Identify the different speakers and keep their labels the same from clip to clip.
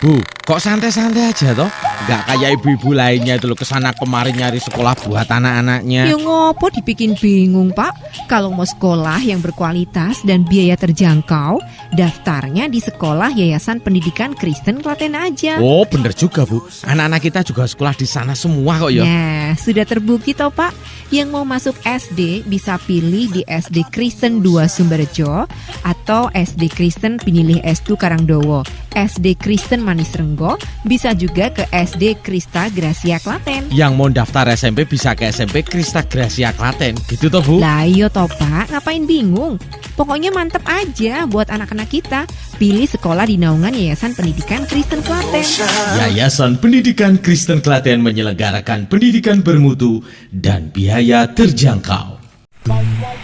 Speaker 1: Bu, kok santai-santai aja toh? Nggak kayak ibu-ibu lainnya itu loh kesana kemari nyari sekolah buat anak-anaknya.
Speaker 2: Ya ngopo dibikin bingung, Pak? Kalau mau sekolah yang berkualitas dan biaya terjangkau, daftarnya di sekolah Yayasan Pendidikan Kristen Klaten aja.
Speaker 1: Oh, bener juga, Bu. Anak-anak kita juga sekolah di sana semua kok ya.
Speaker 2: Nah, sudah terbukti toh, Pak. Yang mau masuk SD bisa pilih di SD Kristen 2 Sumberjo atau SD Kristen Pinilih S2 Karangdowo. SD Kristen Manis Renggo, bisa juga ke SD Krista Gracia Klaten.
Speaker 1: Yang mau daftar SMP bisa ke SMP Krista Gracia Klaten, gitu toh Bu?
Speaker 2: Lah iya toh Pak, ngapain bingung? Pokoknya mantep aja buat anak-anak kita. Pilih sekolah di naungan Yayasan Pendidikan Kristen Klaten.
Speaker 1: Yayasan Pendidikan Kristen Klaten menyelenggarakan pendidikan bermutu dan biaya terjangkau.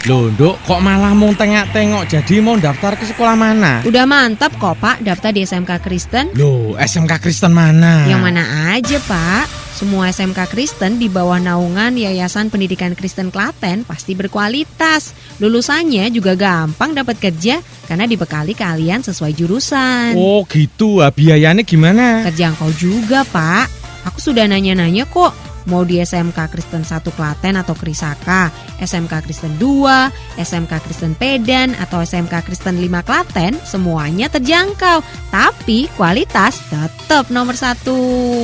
Speaker 1: Loh, Nduk, kok malah mau tengok-tengok jadi mau daftar ke sekolah mana?
Speaker 2: Udah mantap kok Pak, daftar di SMK Kristen.
Speaker 1: Loh, SMK Kristen mana?
Speaker 2: Yang mana aja Pak? Semua SMK Kristen di bawah naungan Yayasan Pendidikan Kristen Klaten pasti berkualitas. Lulusannya juga gampang dapat kerja karena dibekali kalian sesuai jurusan.
Speaker 1: Oh gitu, biayanya gimana?
Speaker 2: Terjangkau juga Pak. Aku sudah nanya-nanya kok. Mau di SMK Kristen 1 Klaten atau Krisaka, SMK Kristen 2, SMK Kristen Pedan atau SMK Kristen 5 Klaten, semuanya terjangkau. Tapi kualitas tetap nomor 1.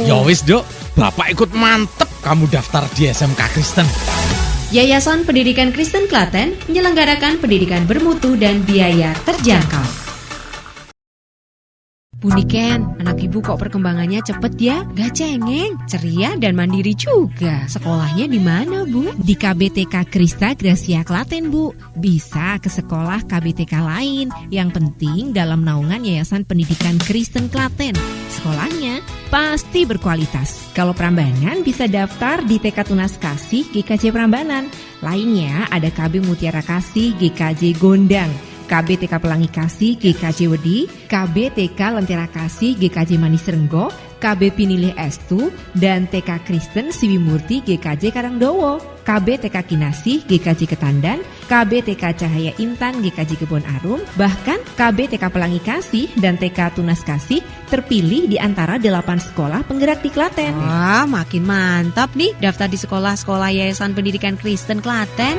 Speaker 1: Ya wis, Dok. Bapak ikut mantep kamu daftar di SMK Kristen.
Speaker 2: Yayasan Pendidikan Kristen Klaten menyelenggarakan pendidikan bermutu dan biaya terjangkau. Bu Niken, anak ibu kok perkembangannya cepet ya? Gak cengeng, ceria dan mandiri juga. Sekolahnya di mana Bu? Di KBTK Krista Gracia Klaten Bu. Bisa ke sekolah KBTK lain. Yang penting dalam naungan Yayasan Pendidikan Kristen Klaten. Sekolahnya pasti berkualitas. Kalau Prambanan bisa daftar di TK Tunas Kasih GKJ Prambanan. Lainnya ada KB Mutiara Kasih GKJ Gondang, KBTK Pelangi Kasih GKJ Wedi, KBTK Lentera Kasih GKJ Manis Renggo, KB Pinilih S2, dan TK Kristen Siwimurti GKJ Karangdowo, KBTK Kinasih GKJ Ketandan, KBTK Cahaya Intan GKJ Kebon Arum, bahkan KBTK Pelangi Kasih dan TK Tunas Kasih terpilih di antara 8 sekolah penggerak di Klaten. Wah, makin mantap nih daftar di sekolah-sekolah Yayasan Pendidikan Kristen Klaten.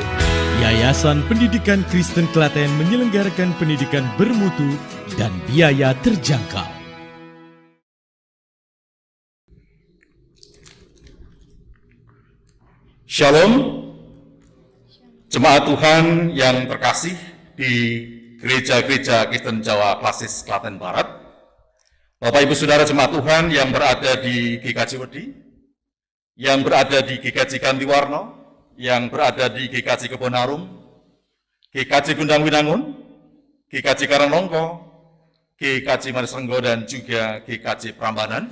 Speaker 1: Yayasan Pendidikan Kristen Klaten menyelenggarakan pendidikan bermutu dan biaya terjangkau.
Speaker 3: Shalom, jemaat Tuhan yang terkasih di gereja-gereja Kristen Jawa Klasis Klaten Barat, Bapak Ibu Saudara jemaat Tuhan yang berada di GKJ Wedi, yang berada di GKJ Gantiwarno, yang berada di GKJ Kebon Arum, GKJ Gundang Winangun, GKJ Karangnongko, GKJ Manis Renggo, dan juga GKJ Prambanan.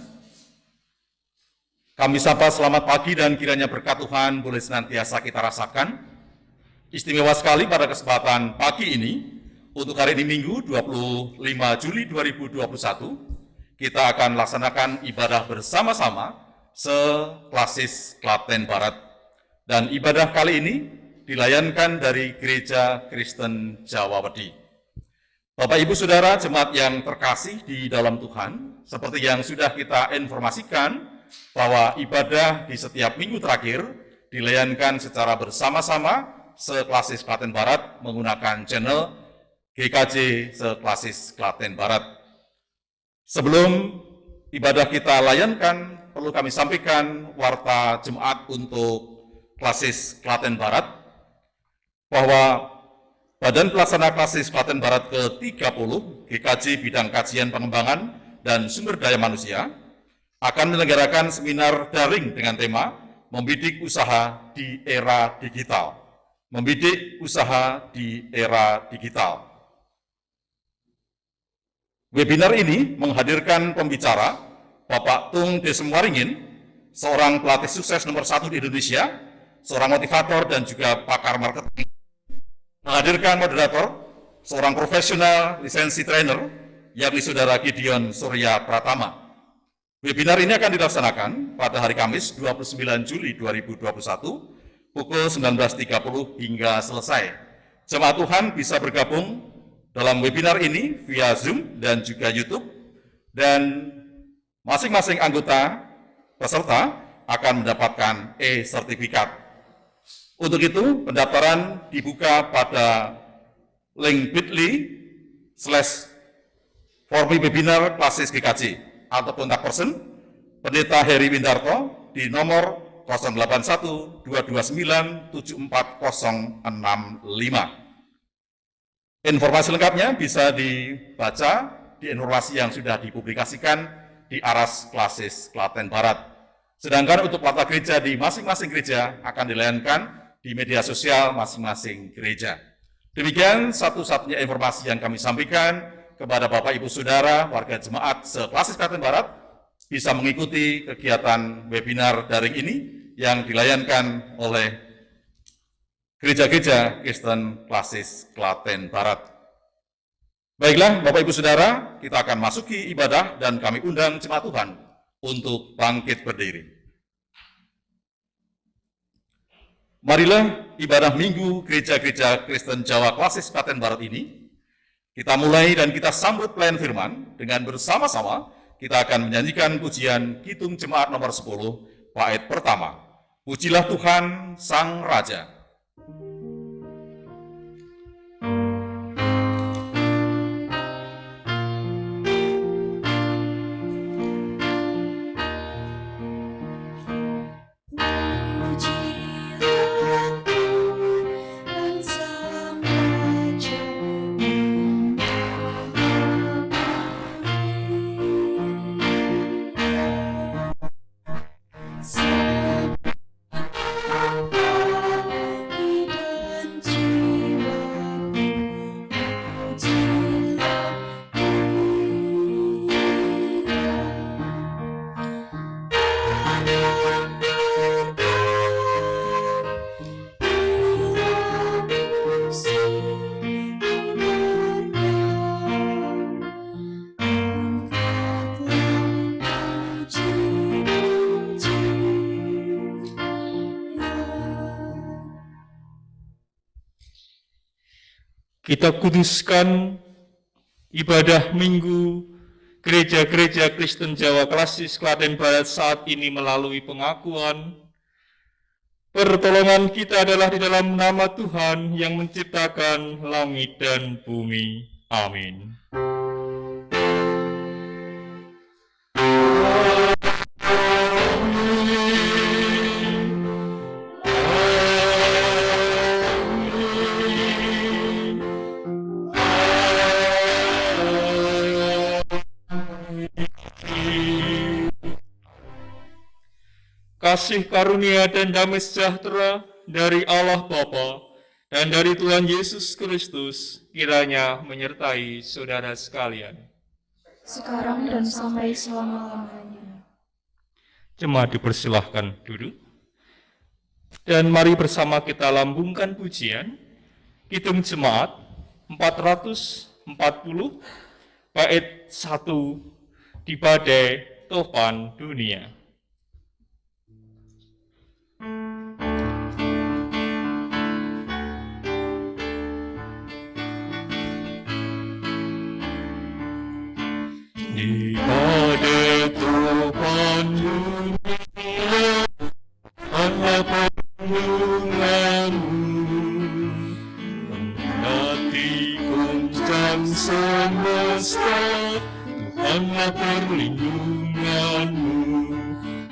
Speaker 3: Kami sapa selamat pagi dan kiranya berkat Tuhan boleh senantiasa kita rasakan. Istimewa sekali pada kesempatan pagi ini, untuk hari ini Minggu 25 Juli 2021, kita akan laksanakan ibadah bersama-sama se-Klasis Klaten Barat. Dan ibadah kali ini dilayankan dari Gereja Kristen Jawa Wedi. Bapak Ibu Saudara jemaat yang terkasih di dalam Tuhan, seperti yang sudah kita informasikan bahwa ibadah di setiap minggu terakhir dilayankan secara bersama-sama se-Klasis Klaten Barat menggunakan channel GKJ se-Klasis Klaten Barat. Sebelum ibadah kita layankan, perlu kami sampaikan warta jemaat untuk Klasis Klaten Barat, bahwa Badan Pelaksana Klasis Klaten Barat ke-30 GKJ Bidang Kajian Pengembangan dan Sumber Daya Manusia akan menyelenggarakan seminar daring dengan tema Membidik Usaha di Era Digital. Membidik Usaha di Era Digital. Webinar ini menghadirkan pembicara Bapak Tung Desem-Waringin, seorang pelatih sukses nomor 1 di Indonesia, seorang motivator dan juga pakar marketing. Menghadirkan moderator, seorang profesional lisensi trainer, yakni Saudara Gideon Surya Pratama. Webinar ini akan dilaksanakan pada hari Kamis 29 Juli 2021 pukul 19.30 hingga selesai. Jemaat Tuhan bisa bergabung dalam webinar ini via Zoom dan juga YouTube. Dan Masing-masing anggota peserta akan mendapatkan e-sertifikat. Untuk itu, pendaftaran dibuka pada link bit.ly/formi webinar klasis GKJ atau kontak person Pendeta Heri Windarto di nomor 0812174065. Informasi lengkapnya bisa dibaca di informasi yang sudah dipublikasikan di Aras Klasis Klaten Barat. Sedangkan untuk pelata gereja di masing-masing gereja akan dilayankan di media sosial masing-masing gereja. Demikian satu-satunya informasi yang kami sampaikan kepada Bapak Ibu Saudara warga jemaat se-Klasis Klaten Barat bisa mengikuti kegiatan webinar daring ini yang dilayankan oleh gereja-gereja Kristen Klasis Klaten Barat. Baiklah, Bapak Ibu Saudara, kita akan masuki ibadah dan kami undang jemaat Tuhan untuk bangkit berdiri. Marilah ibadah Minggu Gereja-Gereja Kristen Jawa Klasis Klaten Barat ini kita mulai dan kita sambut pelayan firman dengan bersama-sama kita akan menyanyikan pujian Kidung Jemaat nomor 10 bait pertama. Pujilah Tuhan Sang Raja.
Speaker 4: Kita kuduskan ibadah Minggu Gereja-Gereja Kristen Jawa Klasis Klaten Barat saat ini melalui pengakuan. Pertolongan kita adalah di dalam nama Tuhan yang menciptakan langit dan bumi. Amin. Kasih karunia dan damai sejahtera dari Allah Bapa dan dari Tuhan Yesus Kristus kiranya menyertai saudara sekalian.
Speaker 5: Sekarang dan sampai selama-lamanya.
Speaker 4: Jemaat dipersilahkan duduk. Dan mari bersama kita lambungkan pujian Kidung Jemaat 440 bait 1 di badai topan dunia. Di badai topan dunia, apa perlindunganmu, mendaki goncang semesta, Tuhanlah perlindunganmu.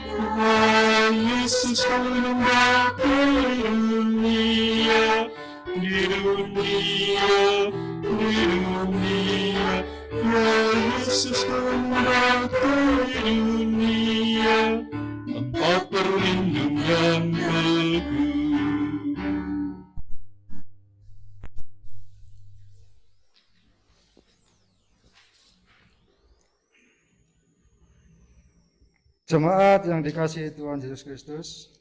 Speaker 4: Tuhan Yesus menembak dunia, di dunia, ya Yesus menembak dunia, tempat perlindungan bagiku.
Speaker 6: Jemaat yang dikasihi Tuhan Yesus Kristus,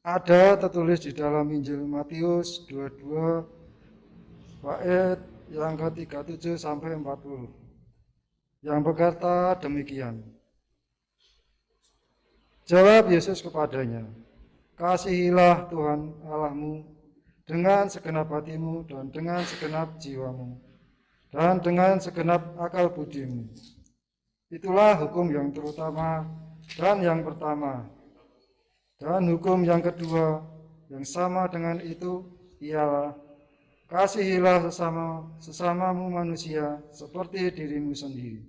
Speaker 6: ada tertulis di dalam Injil Matius 22 bait yang ke-37 sampai 40 yang berkata demikian. Jawab Yesus kepadanya, kasihilah Tuhan Allahmu dengan segenap hatimu dan dengan segenap jiwamu dan dengan segenap akal budimu. Itulah hukum yang terutama dan yang pertama. Dan hukum yang kedua yang sama dengan itu ialah kasihilah sesamamu manusia seperti dirimu sendiri.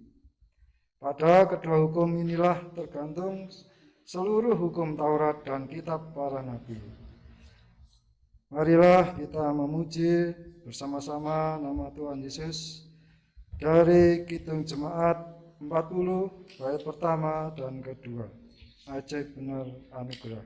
Speaker 6: Pada kedua hukum inilah tergantung seluruh hukum Taurat dan kitab para nabi. Marilah kita memuji bersama-sama nama Tuhan Yesus dari Kidung Jemaat 40 bait pertama dan kedua. Ajaib benar anugerah.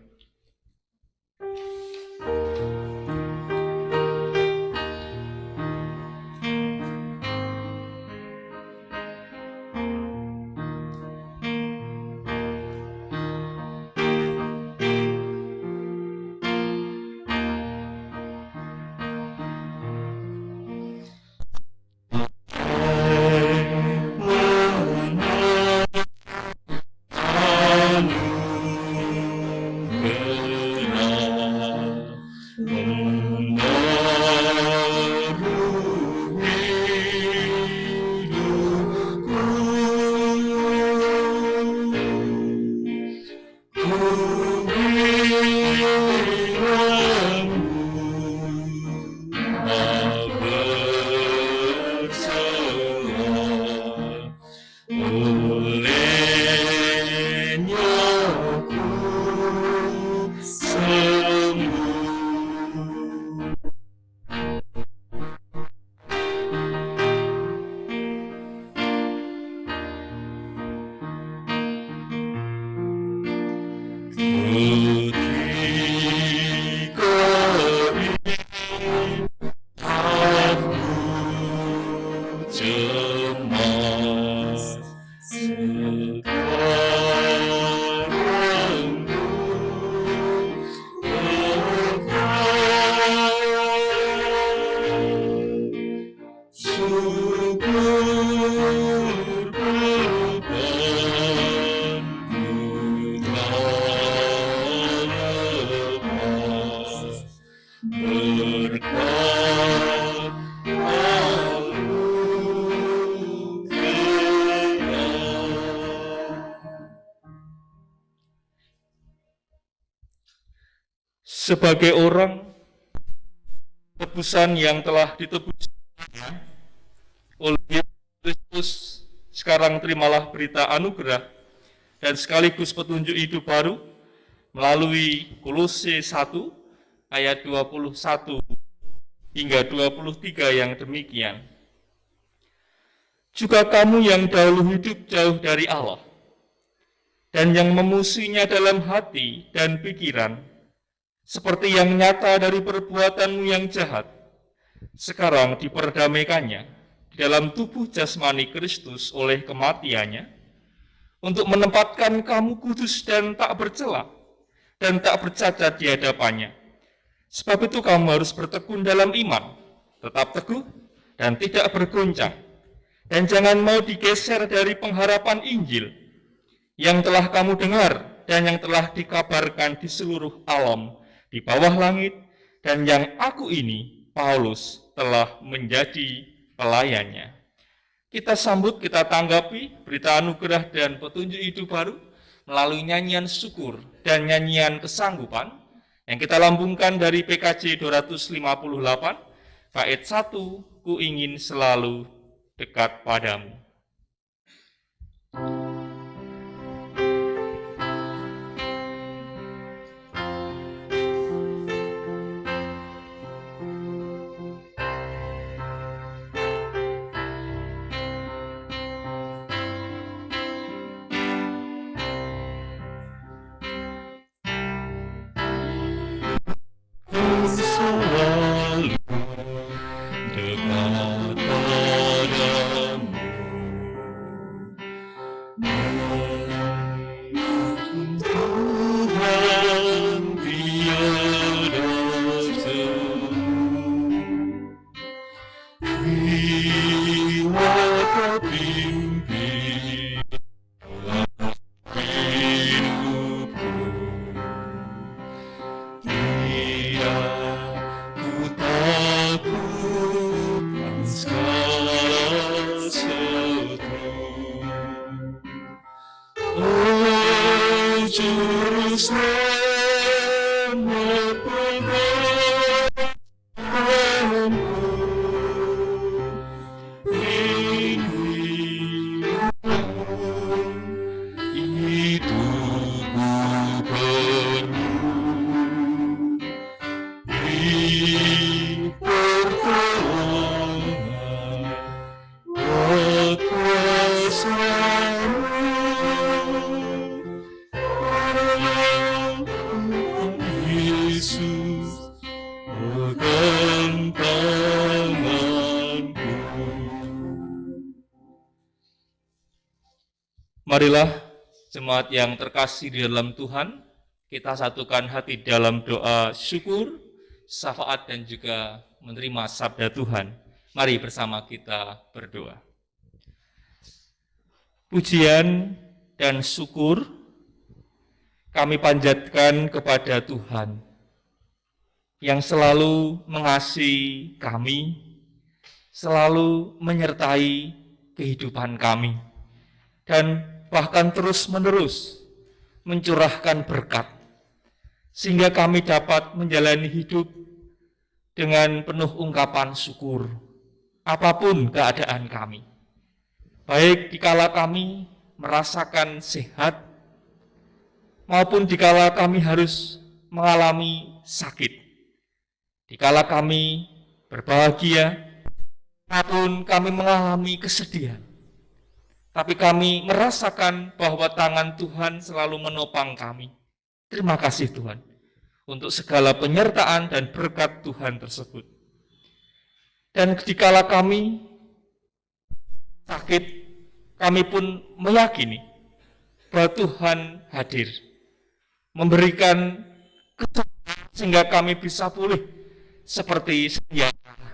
Speaker 4: Sebagai orang, tebusan yang telah ditebus oleh Yesus Kristus, sekarang terimalah berita anugerah dan sekaligus petunjuk hidup baru melalui Kolose 1 ayat 21 hingga 23 yang demikian. Juga kamu yang dahulu hidup jauh dari Allah dan yang memusuhinya dalam hati dan pikiran, seperti yang nyata dari perbuatanmu yang jahat, sekarang diperdamaikannya di dalam tubuh jasmani Kristus oleh kematiannya, untuk menempatkan kamu kudus dan tak bercela, dan tak bercacat di hadapannya. Sebab itu kamu harus bertekun dalam iman, tetap teguh dan tidak bergoncang, dan jangan mau digeser dari pengharapan Injil yang telah kamu dengar dan yang telah dikabarkan di seluruh alam di bawah langit, dan yang aku ini, Paulus, telah menjadi pelayannya. Kita sambut, kita tanggapi berita anugerah dan petunjuk hidup baru melalui nyanyian syukur dan nyanyian kesanggupan yang kita lambungkan dari PKJ 258, bait 1, ku ingin selalu dekat padamu. Selalu dekat padamu. juru selamat pengalamanku, ini hidupku penuh di pertolongan kuasa-Mu. Yesus, pegang tanganku. Marilah jemaat yang terkasih di dalam Tuhan, kita satukan hati dalam doa syukur, syafaat dan juga menerima sabda Tuhan. Mari bersama kita berdoa. Pujian dan syukur kami panjatkan kepada Tuhan yang selalu mengasihi kami, selalu menyertai kehidupan kami, dan bahkan terus-menerus mencurahkan berkat, sehingga kami dapat menjalani hidup dengan penuh ungkapan syukur, apapun keadaan kami. Baik dikala kami merasakan sehat, maupun dikala kami harus mengalami sakit, dikala kami berbahagia, maupun kami mengalami kesedihan. Tapi kami merasakan bahwa tangan Tuhan selalu menopang kami. Terima kasih Tuhan untuk segala penyertaan dan berkat Tuhan tersebut. Dan dikala kami sakit, kami pun meyakini bahwa Tuhan hadir, memberikan kesembuhan sehingga kami bisa pulih seperti sedia kala.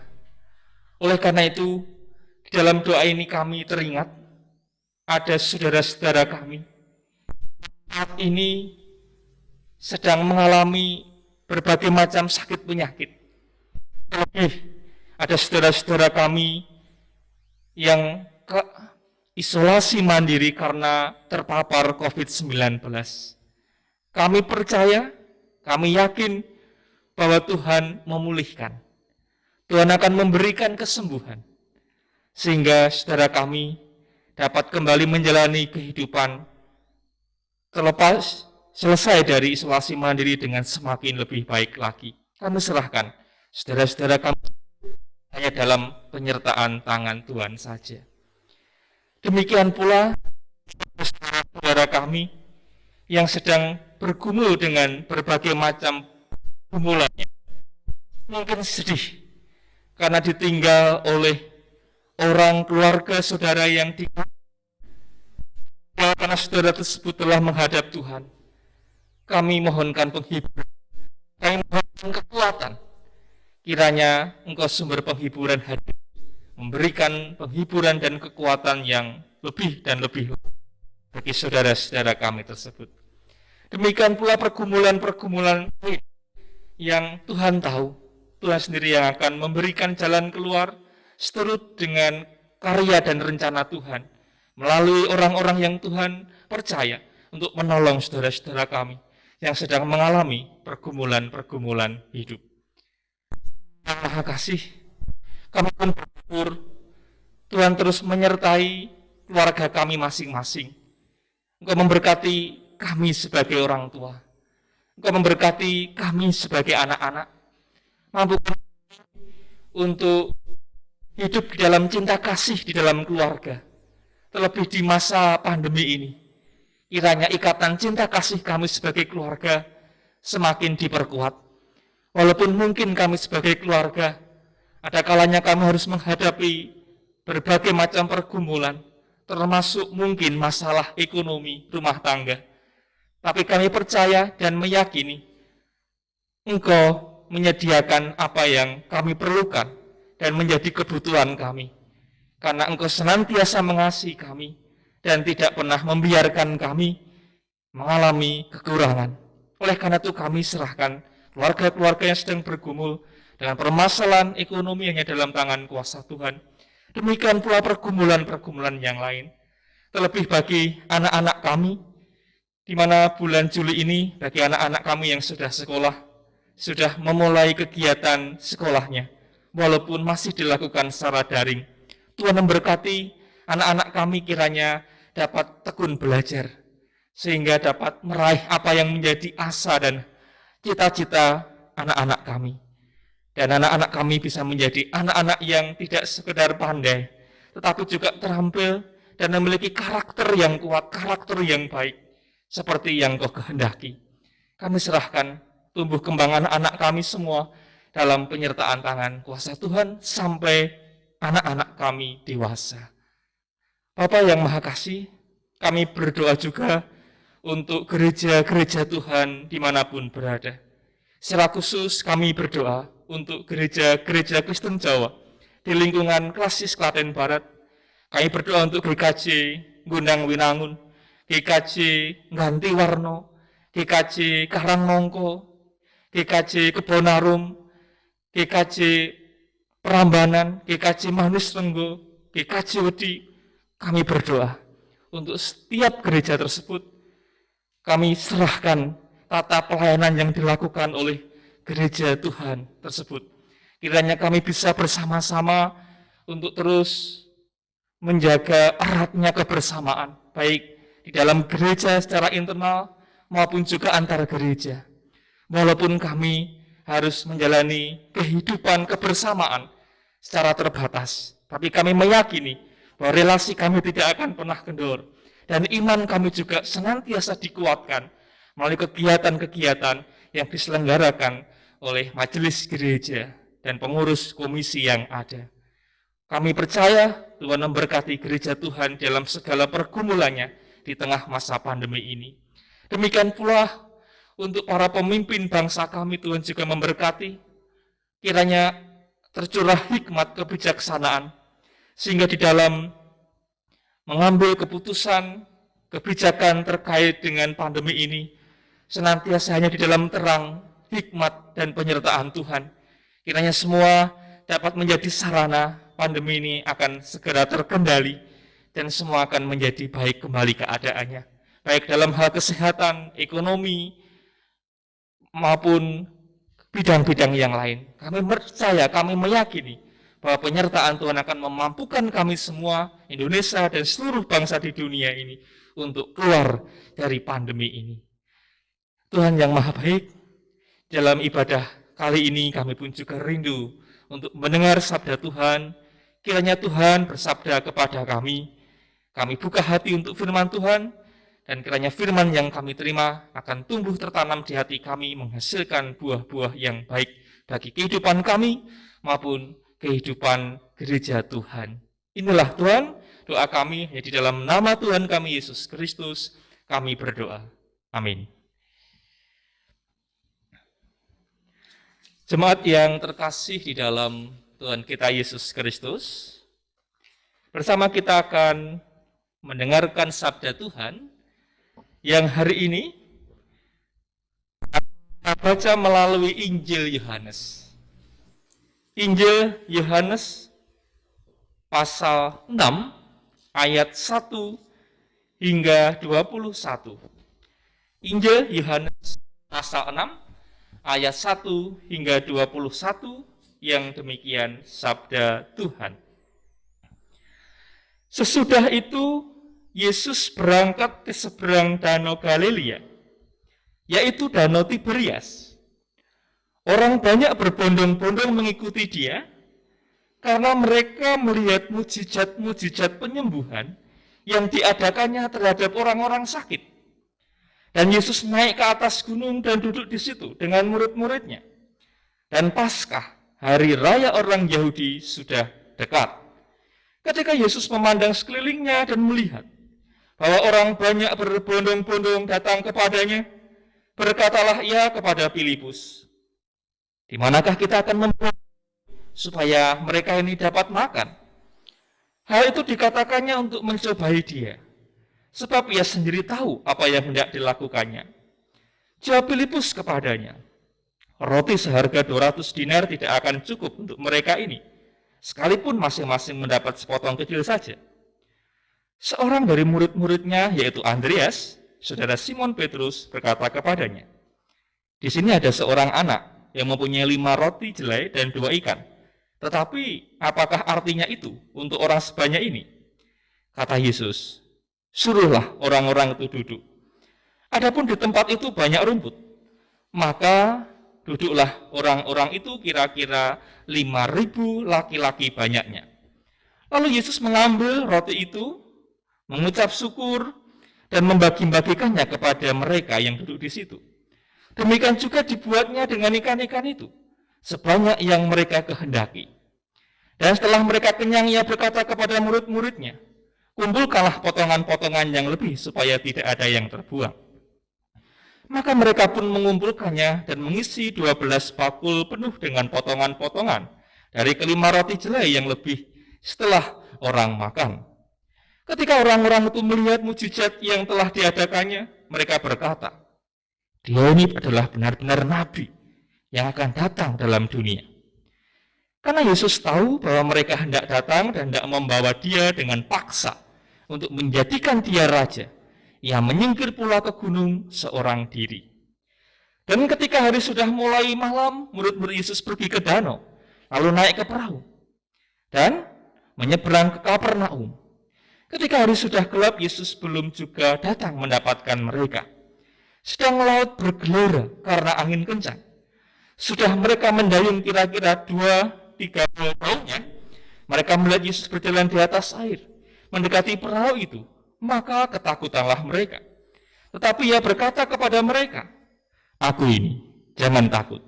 Speaker 4: Oleh karena itu, di dalam doa ini kami teringat ada saudara-saudara kami saat ini sedang mengalami berbagai macam sakit penyakit. Terlebih ada saudara-saudara kami yang isolasi mandiri karena terpapar COVID-19. Kami percaya, kami yakin bahwa Tuhan memulihkan. Tuhan akan memberikan kesembuhan, sehingga saudara kami dapat kembali menjalani kehidupan terlepas selesai dari isolasi mandiri dengan semakin lebih baik lagi. Kami serahkan saudara-saudara kami hanya dalam penyertaan tangan Tuhan saja. Demikian pula saudara kami yang sedang bergumul dengan berbagai macam gumulannya. Mungkin sedih karena ditinggal oleh orang keluarga saudara yang karena saudara tersebut telah menghadap Tuhan. Kami mohonkan penghiburan, kami mohonkan kekuatan. Kiranya Engkau sumber penghiburan hadir, memberikan penghiburan dan kekuatan yang lebih dan lebih bagi saudara-saudara kami tersebut. Demikian pula pergumulan-pergumulan yang Tuhan tahu, Tuhan sendiri yang akan memberikan jalan keluar seturut dengan karya dan rencana Tuhan melalui orang-orang yang Tuhan percaya untuk menolong saudara-saudara kami yang sedang mengalami pergumulan-pergumulan hidup. Terima kasih. Kami pun bersyukur Tuhan terus menyertai keluarga kami masing-masing. Engkau memberkati kami sebagai orang tua. Engkau memberkati kami sebagai anak-anak. Mampukan untuk hidup di dalam cinta kasih di dalam keluarga. Terlebih di masa pandemi ini. Kiranya ikatan cinta kasih kami sebagai keluarga semakin diperkuat. Walaupun mungkin kami sebagai keluarga, ada kalanya kami harus menghadapi berbagai macam pergumulan, termasuk mungkin masalah ekonomi rumah tangga. Tapi kami percaya dan meyakini Engkau menyediakan apa yang kami perlukan dan menjadi kebutuhan kami. Karena Engkau senantiasa mengasihi kami dan tidak pernah membiarkan kami mengalami kekurangan. Oleh karena itu kami serahkan keluarga-keluarga yang sedang bergumul dengan permasalahan ekonomi hanya dalam tangan kuasa Tuhan. Demikian pula pergumulan-pergumulan yang lain. Terlebih bagi anak-anak kami di mana bulan Juli ini bagi anak-anak kami yang sudah sekolah, sudah memulai kegiatan sekolahnya, walaupun masih dilakukan secara daring. Tuhan memberkati anak-anak kami kiranya dapat tekun belajar, sehingga dapat meraih apa yang menjadi asa dan cita-cita anak-anak kami. Dan anak-anak kami bisa menjadi anak-anak yang tidak sekedar pandai, tetapi juga terampil dan memiliki karakter yang kuat, karakter yang baik, seperti yang Kau kehendaki. Kami serahkan tumbuh kembang anak-anak kami semua dalam penyertaan tangan kuasa Tuhan sampai anak-anak kami dewasa. Bapa yang Maha Kasih, kami berdoa juga untuk gereja-gereja Tuhan dimanapun berada. Secara khusus kami berdoa untuk gereja-gereja Kristen Jawa di lingkungan Klasis Klaten Barat. Kami berdoa untuk GKJ Gunang Winangun, GKJ Ngganti Warno, GKJ Karangnongko, GKJ Kebonarum, GKJ Prambanan, GKJ Manus Renggo, GKJ Wedi. Kami berdoa untuk setiap gereja tersebut. Kami serahkan tata pelayanan yang dilakukan oleh gereja Tuhan tersebut. Kiranya kami bisa bersama-sama untuk terus menjaga eratnya kebersamaan, baik di dalam gereja secara internal maupun juga antar gereja. Walaupun kami harus menjalani kehidupan kebersamaan secara terbatas, tapi kami meyakini bahwa relasi kami tidak akan pernah kendor, dan iman kami juga senantiasa dikuatkan melalui kegiatan-kegiatan yang diselenggarakan oleh majelis gereja dan pengurus komisi yang ada. Kami percaya Tuhan memberkati gereja Tuhan dalam segala pergumulannya di tengah masa pandemi ini. Demikian pula untuk para pemimpin bangsa kami, Tuhan juga memberkati. Kiranya tercurah hikmat kebijaksanaan, sehingga di dalam mengambil keputusan, kebijakan terkait dengan pandemi ini, senantiasa hanya di dalam terang, hikmat, dan penyertaan Tuhan. Kiranya semua dapat menjadi sarana pandemi ini akan segera terkendali, dan semua akan menjadi baik kembali keadaannya. Baik dalam hal kesehatan, ekonomi, maupun bidang-bidang yang lain. Kami percaya, kami meyakini bahwa penyertaan Tuhan akan memampukan kami semua, Indonesia dan seluruh bangsa di dunia ini, untuk keluar dari pandemi ini. Tuhan yang Maha Baik, dalam ibadah kali ini kami pun juga rindu untuk mendengar sabda Tuhan. Kiranya Tuhan bersabda kepada kami buka hati untuk firman Tuhan, dan kiranya firman yang kami terima akan tumbuh tertanam di hati kami, menghasilkan buah-buah yang baik bagi kehidupan kami maupun kehidupan gereja Tuhan. Inilah Tuhan, doa kami di dalam nama Tuhan kami Yesus Kristus kami berdoa. Amin. Jemaat yang terkasih di dalam Tuhan kita Yesus Kristus, bersama kita akan mendengarkan sabda Tuhan yang hari ini kita baca melalui Injil Yohanes. Injil Yohanes pasal 6 ayat 1 hingga 21. Injil Yohanes pasal 6 ayat 1 hingga 21 yang demikian sabda Tuhan. Sesudah itu Yesus berangkat ke seberang danau Galilea, yaitu danau Tiberias. Orang banyak berbondong-bondong mengikuti dia, karena mereka melihat mujizat-mujizat penyembuhan yang diadakannya terhadap orang-orang sakit. Dan Yesus naik ke atas gunung dan duduk di situ dengan murid-muridnya. Dan Paskah, hari raya orang Yahudi, sudah dekat. Ketika Yesus memandang sekelilingnya dan melihat bahwa orang banyak berbondong-bondong datang kepadanya, berkatalah ia kepada Filipus, "Di manakah kita akan membuat supaya mereka ini dapat makan?" Hal itu dikatakannya untuk mencobai dia, sebab ia sendiri tahu apa yang hendak dilakukannya. Jawab Filipus kepadanya, "Roti seharga 200 dinar tidak akan cukup untuk mereka ini, sekalipun masing-masing mendapat sepotong kecil saja." Seorang dari murid-muridnya, yaitu Andreas, saudara Simon Petrus berkata kepadanya, "Di sini ada seorang anak yang mempunyai 5 roti jelai dan 2 ikan. Tetapi apakah artinya itu untuk orang sebanyak ini?" Kata Yesus, "Suruhlah orang-orang itu duduk. Adapun di tempat itu banyak rumput, maka duduklah orang-orang itu kira-kira 5.000 laki-laki banyaknya." Lalu Yesus mengambil roti itu, mengucap syukur, dan membagi-bagikannya kepada mereka yang duduk di situ. Demikian juga dibuatnya dengan ikan-ikan itu, sebanyak yang mereka kehendaki. Dan setelah mereka kenyang, ia berkata kepada murid-muridnya, "Kumpulkanlah potongan-potongan yang lebih supaya tidak ada yang terbuang." Maka mereka pun mengumpulkannya dan mengisi 12 bakul penuh dengan potongan-potongan dari kelima roti jelai yang lebih setelah orang makan. Ketika orang-orang itu melihat mujizat yang telah diadakannya, mereka berkata, "Dia ini adalah benar-benar nabi yang akan datang dalam dunia." Karena Yesus tahu bahwa mereka hendak datang dan hendak membawa dia dengan paksa untuk menjadikan dia raja, ia menyingkir pula ke gunung seorang diri. Dan ketika hari sudah mulai malam, murid-murid Yesus pergi ke danau, lalu naik ke perahu dan menyeberang ke Kapernaum. Ketika hari sudah gelap, Yesus belum juga datang mendapatkan mereka. Sedang laut bergelora karena angin kencang. Sudah mereka mendayung kira-kira 2-3 tahunnya, mereka melihat Yesus berjalan di atas air, mendekati perahu itu, maka ketakutanlah mereka. Tetapi ia berkata kepada mereka, "Aku ini, jangan takut."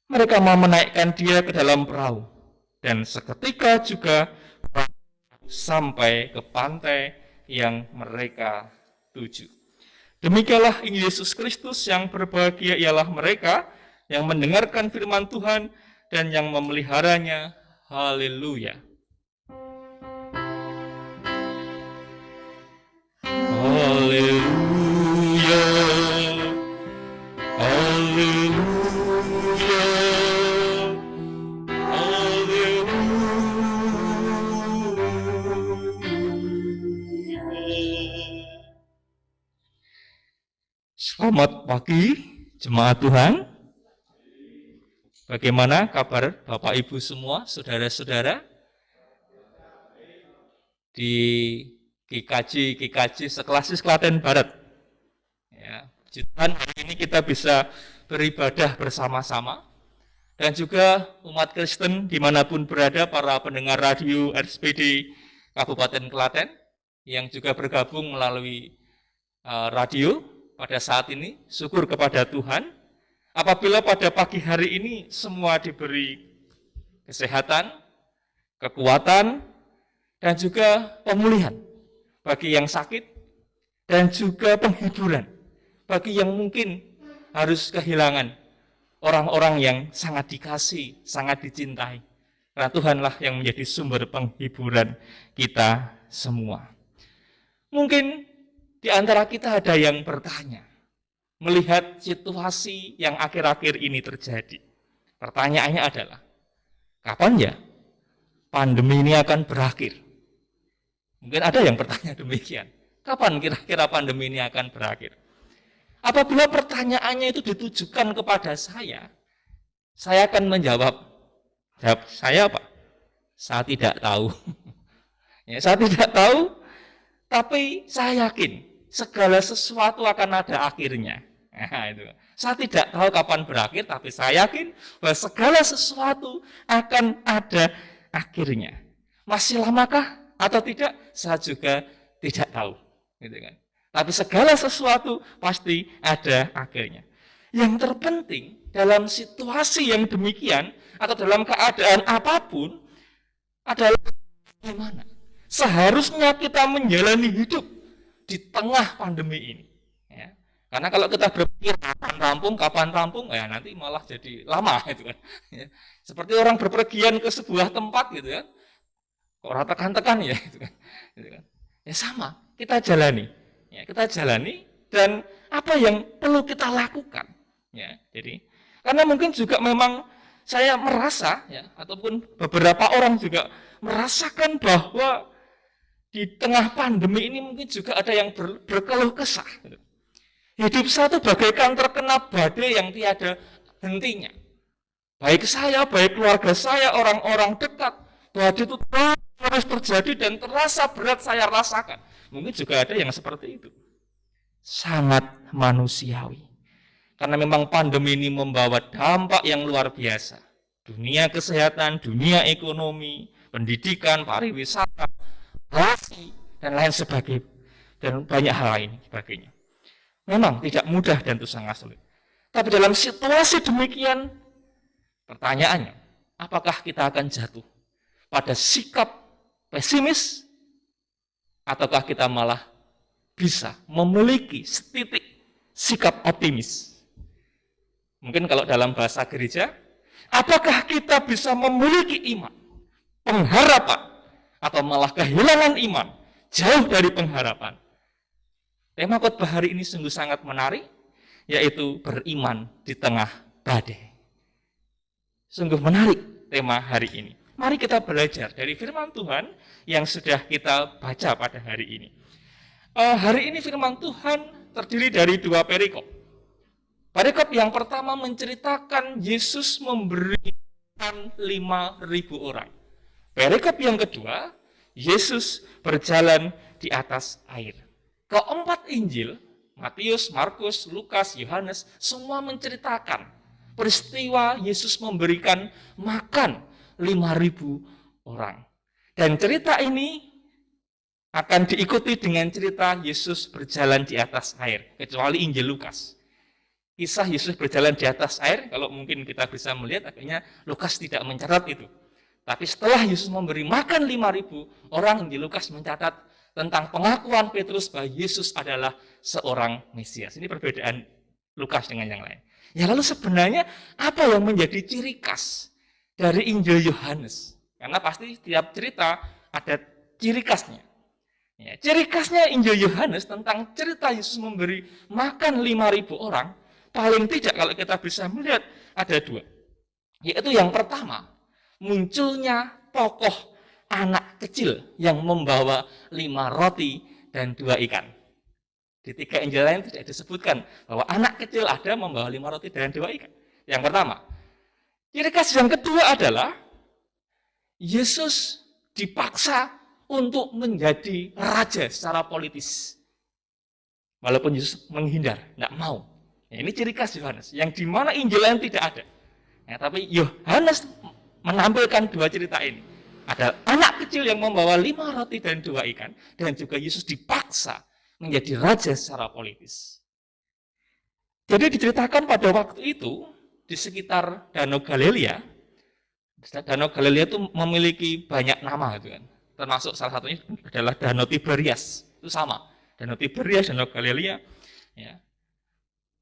Speaker 4: Mereka mau menaikkan dia ke dalam perahu, dan seketika juga sampai ke pantai yang mereka tuju. Demikianlah Injil Yesus Kristus. Yang berbahagia ialah mereka yang mendengarkan firman Tuhan dan yang memeliharanya. Haleluya. Haleluya. Haleluya. Selamat pagi, jemaat Tuhan. Bagaimana kabar Bapak Ibu semua, saudara-saudara? Di GKJ Seklasis Klaten Barat. Ya, puji Tuhan, hari ini kita bisa beribadah bersama-sama. Dan juga umat Kristen dimanapun berada, para pendengar radio RSPD Kabupaten Klaten, yang juga bergabung melalui radio pada saat ini, syukur kepada Tuhan. Apabila pada pagi hari ini semua diberi kesehatan, kekuatan, dan juga pemulihan bagi yang sakit, dan juga penghiburan bagi yang mungkin harus kehilangan orang-orang yang sangat dikasih, sangat dicintai. Karena Tuhanlah yang menjadi sumber penghiburan kita semua. Mungkin di antara kita ada yang bertanya, melihat situasi yang akhir-akhir ini terjadi. Pertanyaannya adalah, kapan ya pandemi ini akan berakhir? Mungkin ada yang bertanya demikian. Kapan kira-kira pandemi ini akan berakhir? Apabila pertanyaannya itu ditujukan kepada saya akan menjawab, saya apa? Saya tidak tahu. Ya, saya tidak tahu, tapi saya yakin segala sesuatu akan ada akhirnya. Nah, itu. Saya tidak tahu kapan berakhir, tapi saya yakin bahwa segala sesuatu akan ada akhirnya. Masih lamakah atau tidak? Saya juga tidak tahu. Gitu kan. Tapi segala sesuatu pasti ada akhirnya. Yang terpenting dalam situasi yang demikian atau dalam keadaan apapun adalah bagaimana seharusnya kita menjalani hidup di tengah pandemi ini. Ya. Karena kalau kita berpikir kapan rampung, ya nanti malah jadi lama gitu kan. Ya. Seperti orang berpergian ke sebuah tempat gitu ya, kok tekan-tekan ya gitu kan. Gitu kan. Ya sama, kita jalani. Ya, kita jalani dan apa yang perlu kita lakukan. Ya, jadi karena mungkin juga memang saya merasa ya, ataupun beberapa orang juga merasakan bahwa di tengah pandemi ini mungkin juga ada yang berkeluh kesah. Hidup saya itu bagaikan terkena badai yang tiada hentinya. Baik saya, baik keluarga saya, orang-orang dekat, badai itu terus terjadi dan terasa berat saya rasakan. Mungkin juga ada yang seperti itu. Sangat manusiawi. Karena memang pandemi ini membawa dampak yang luar biasa. Dunia kesehatan, dunia ekonomi, pendidikan, pariwisata, relasi, dan lain sebagainya. Dan banyak hal lain sebagainya. Memang tidak mudah dan itu sangat sulit. Tapi dalam situasi demikian, pertanyaannya, apakah kita akan jatuh pada sikap pesimis, ataukah kita malah bisa memiliki setitik sikap optimis? Mungkin kalau dalam bahasa gereja, apakah kita bisa memiliki iman, pengharapan, atau malah kehilangan iman, jauh dari pengharapan? Tema khotbah hari ini sungguh sangat menarik, yaitu beriman di tengah badai. Sungguh menarik tema hari ini. Mari kita belajar dari firman Tuhan yang sudah kita baca pada hari ini. Hari ini firman Tuhan terdiri dari 2 perikop. Perikop yang pertama menceritakan Yesus memberikan 5.000 orang. Perikop yang kedua, Yesus berjalan di atas air. Keempat Injil, Matius, Markus, Lukas, Yohanes, semua menceritakan peristiwa Yesus memberikan makan 5.000 orang. Dan cerita ini akan diikuti dengan cerita Yesus berjalan di atas air, kecuali Injil Lukas. Kisah Yesus berjalan di atas air, kalau mungkin kita bisa melihat, akhirnya Lukas tidak mencatat itu. Tapi setelah Yesus memberi makan 5.000 orang, Injil Lukas mencatat tentang pengakuan Petrus bahwa Yesus adalah seorang Mesias. Ini perbedaan Lukas dengan yang lain. Ya lalu sebenarnya apa yang menjadi ciri khas dari Injil Yohanes? Karena pasti setiap cerita ada ciri khasnya. Ya, ciri khasnya Injil Yohanes tentang cerita Yesus memberi makan 5.000 orang, paling tidak kalau kita bisa melihat ada 2. Yaitu yang pertama, munculnya tokoh anak kecil yang membawa 5 roti dan 2 ikan. Di 3 Injil lain tidak disebutkan bahwa anak kecil ada membawa 5 roti dan 2 ikan. Yang pertama. Ciri khas yang kedua adalah Yesus dipaksa untuk menjadi raja secara politis. Walaupun Yesus menghindar, tidak mau. Ya, ini ciri khas Yohanes, yang dimana Injil lain tidak ada. Ya, tapi Yohanes menampilkan 2 cerita ini. Ada anak kecil yang membawa 5 roti dan 2 ikan, dan juga Yesus dipaksa menjadi raja secara politis. Jadi diceritakan pada waktu itu, di sekitar Danau Galilea. Danau Galilea itu memiliki banyak nama, gitu kan. Termasuk salah satunya adalah Danau Tiberias. Itu sama, Danau Tiberias, Danau Galilea.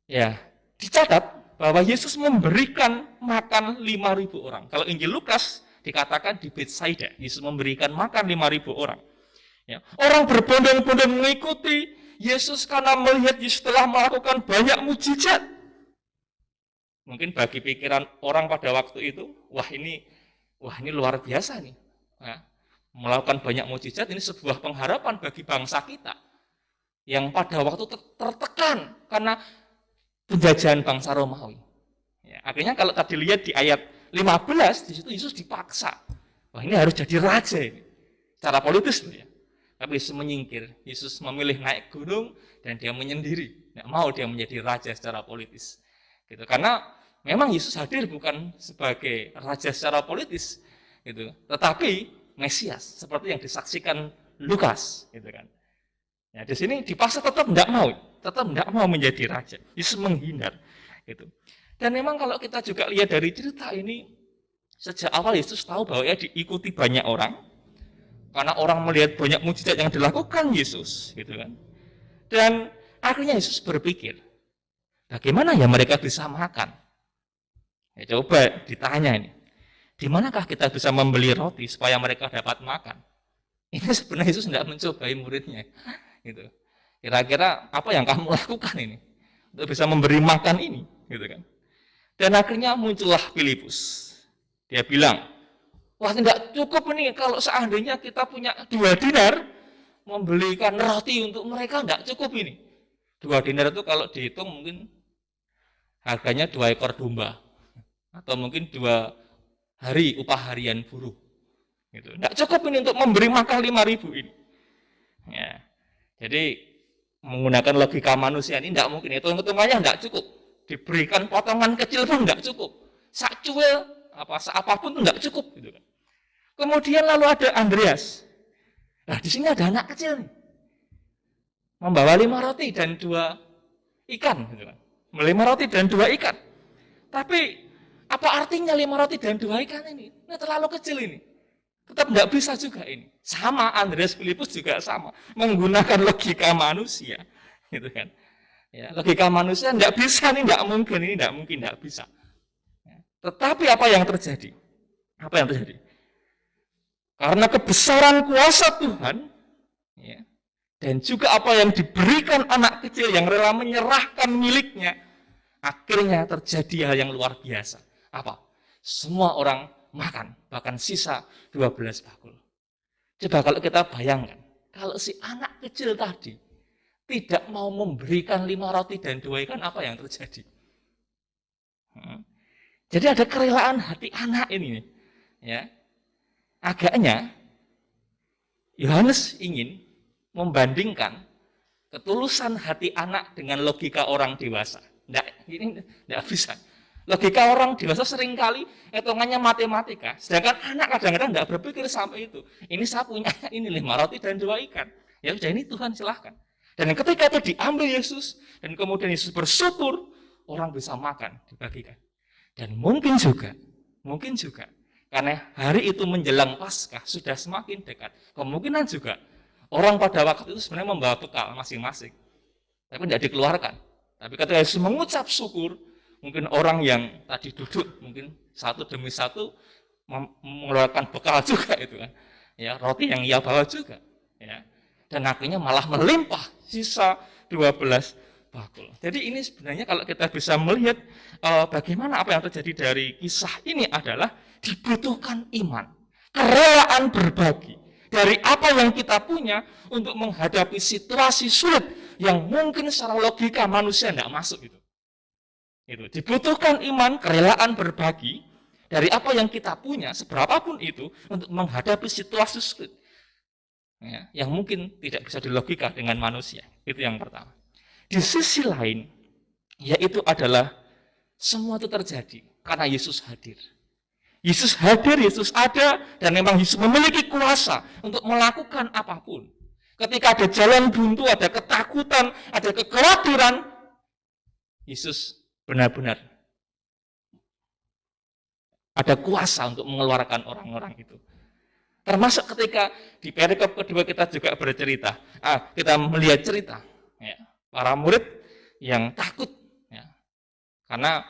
Speaker 4: Ya, dicatat bahwa Yesus memberikan makan 5.000 orang. Kalau Injil Lukas dikatakan di Betsaida, Yesus memberikan makan 5.000 orang. Ya. Orang berbondong-bondong mengikuti Yesus karena melihat Yesus telah melakukan banyak mujizat. Mungkin bagi pikiran orang pada waktu itu, wah ini luar biasa nih. Ya. Melakukan banyak mujizat, ini sebuah pengharapan bagi bangsa kita yang pada waktu tertekan karena penjajahan bangsa Romawi. Ya, akhirnya kalau tadi lihat di ayat 15, di situ Yesus dipaksa. Wah, ini harus jadi raja ini. Secara politis ya. Tapi Yesus menyingkir. Yesus memilih naik gunung dan dia menyendiri. Tidak mau dia menjadi raja secara politis. Gitu. Karena memang Yesus hadir bukan sebagai raja secara politis, gitu. Tetapi Mesias, seperti yang disaksikan Lukas, gitu kan. Ya, di sini dipaksa tetap tidak mau menjadi raja. Yesus menghindar, gitu. Dan memang kalau kita juga lihat dari cerita ini, sejak awal Yesus tahu bahwa ia diikuti banyak orang, karena orang melihat banyak mujizat yang dilakukan Yesus, gitu kan. Dan akhirnya Yesus berpikir, bagaimana ya mereka bisa makan? Ya, coba ditanya ini, di manakah kita bisa membeli roti supaya mereka dapat makan? Ini sebenarnya Yesus tidak mencobai muridnya, gitu. Kira-kira apa yang kamu lakukan ini untuk bisa memberi makan ini, gitu kan? Dan akhirnya muncullah Filipus. Dia bilang, wah tidak cukup ini kalau seandainya kita punya 2 dinar, membelikan roti untuk mereka enggak cukup ini. 2 dinar itu kalau dihitung mungkin harganya 2 ekor domba. Atau mungkin 2 hari upah harian buruh. Gitu. Enggak cukup ini untuk memberi makan 5.000 ini. Ya. Jadi menggunakan logika manusia ini enggak mungkin. Hitung-hitungannya enggak cukup. Diberikan potongan kecil pun enggak cukup. Sak cuil, apapun itu enggak cukup. Gitu kan. Kemudian lalu ada Andreas. Nah di sini ada anak kecil nih. Membawa 5 roti dan 2 ikan. Gitu kan. 5 roti dan 2 ikan. Tapi apa artinya 5 roti dan 2 ikan ini? Ini terlalu kecil ini. Tetap enggak bisa juga ini. Sama Andreas Filipus juga sama. Menggunakan logika manusia. Gitu kan. Ya, logika manusia enggak bisa nih, enggak mungkin. Ini enggak mungkin, enggak bisa. Ya. Tetapi apa yang terjadi? Apa yang terjadi? Karena kebesaran kuasa Tuhan, ya, dan juga apa yang diberikan anak kecil yang rela menyerahkan miliknya, akhirnya terjadi hal yang luar biasa. Apa? Semua orang makan, bahkan sisa 12 bakul. Coba kalau kita bayangkan, kalau si anak kecil tadi tidak mau memberikan 5 roti dan 2 ikan, apa yang terjadi? Jadi ada kerelaan hati anak ini, ya. Agaknya Yohanes ingin membandingkan ketulusan hati anak dengan logika orang dewasa. Ini tidak bisa. Logika orang dewasa seringkali hitungannya matematika, sedangkan anak kadang-kadang tidak berpikir sampai itu. Ini saya punya ini 5 roti dan 2 ikan. Ya sudah, ini Tuhan silahkan. Dan ketika itu diambil Yesus dan kemudian Yesus bersyukur, orang bisa makan, dibagikan. Dan mungkin juga karena hari itu menjelang Paskah sudah semakin dekat. Kemungkinan juga orang pada waktu itu sebenarnya membawa bekal masing-masing. Tapi tidak dikeluarkan. Tapi ketika Yesus mengucap syukur, mungkin orang yang tadi duduk, mungkin satu demi satu mengeluarkan bekal juga itu kan. Ya, roti yang ia bawa juga. Ya. Dan akhirnya malah melimpah sisa 12 bakul. Jadi ini sebenarnya kalau kita bisa melihat bagaimana apa yang terjadi dari kisah ini adalah dibutuhkan iman, kerelaan berbagi dari apa yang kita punya untuk menghadapi situasi sulit yang mungkin secara logika manusia tidak masuk itu. Itu dibutuhkan iman, kerelaan berbagi dari apa yang kita punya, seberapapun itu, untuk menghadapi situasi sulit ya, yang mungkin tidak bisa dilogika dengan manusia. Itu yang pertama. Di sisi lain, yaitu adalah semua itu terjadi karena Yesus hadir. Yesus hadir, Yesus ada, dan memang Yesus memiliki kuasa untuk melakukan apapun. Ketika ada jalan buntu, ada ketakutan, ada kekhawatiran, Yesus benar-benar ada kuasa untuk mengeluarkan orang-orang itu. Termasuk ketika di perikop kedua kita juga bercerita, kita melihat cerita ya, para murid yang takut ya, karena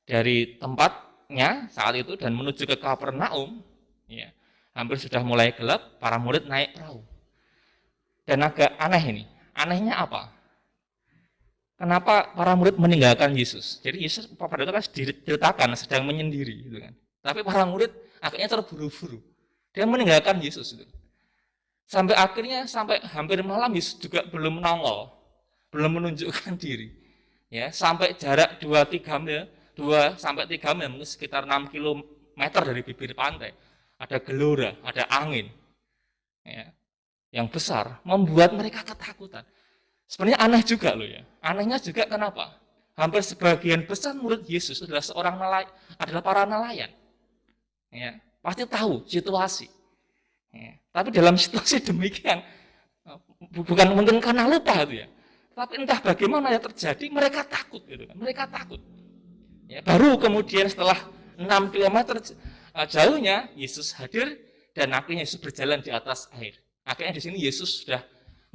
Speaker 4: dari tempatnya saat itu dan menuju ke Kapernaum ya, hampir sudah mulai gelap, para murid naik perahu. Dan agak aneh ini, anehnya apa? Kenapa para murid meninggalkan Yesus? Jadi Yesus pada itu kan diceritakan sedang menyendiri gitu kan. Tapi para murid akhirnya terburu-buru. Dia meninggalkan Yesus itu. Sampai akhirnya sampai hampir malam Yesus juga belum nongol, belum menunjukkan diri. Ya, sampai jarak 2-3 mil, 2 sampai 3 mil, mungkin sekitar 6 km dari bibir pantai. Ada gelora, ada angin. Ya, yang besar membuat mereka ketakutan. Sebenarnya aneh juga loh ya. Anehnya juga kenapa? Hampir sebagian besar murid Yesus adalah adalah para nelayan. Ya, pasti tahu situasi. Ya, tapi dalam situasi demikian, bukan mungkin karena lupa itu ya. Tapi entah bagaimana yang terjadi, mereka takut gitu kan. Mereka takut. Ya, baru kemudian setelah 6 km jauhnya Yesus hadir dan akhirnya Yesus berjalan di atas air. Akhirnya di sini Yesus sudah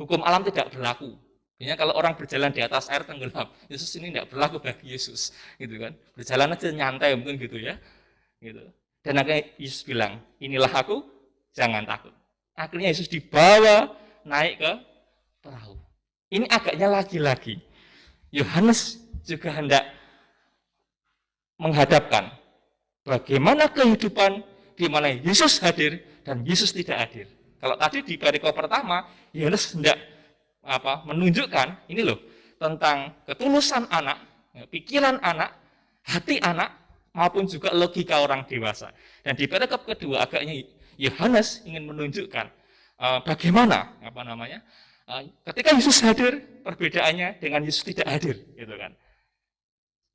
Speaker 4: hukum alam tidak berlaku. Biasanya kalau orang berjalan di atas air tenggelam, Yesus ini tidak berlaku bagi Yesus, gitu kan? Berjalan aja nyantai mungkin gitu ya, gitu. Dan akhirnya Yesus bilang, inilah aku, jangan takut. Akhirnya Yesus dibawa naik ke perahu. Ini agaknya lagi-lagi Yohanes juga hendak menghadapkan bagaimana kehidupan di mana Yesus hadir dan Yesus tidak hadir. Kalau tadi di perikop pertama, Yohanes hendak menunjukkan ini loh tentang ketulusan anak, pikiran anak, hati anak, maupun juga logika orang dewasa. Dan di perikop kedua agaknya Yohanes ingin menunjukkan bagaimana ketika Yesus hadir, perbedaannya dengan Yesus tidak hadir, gitu kan.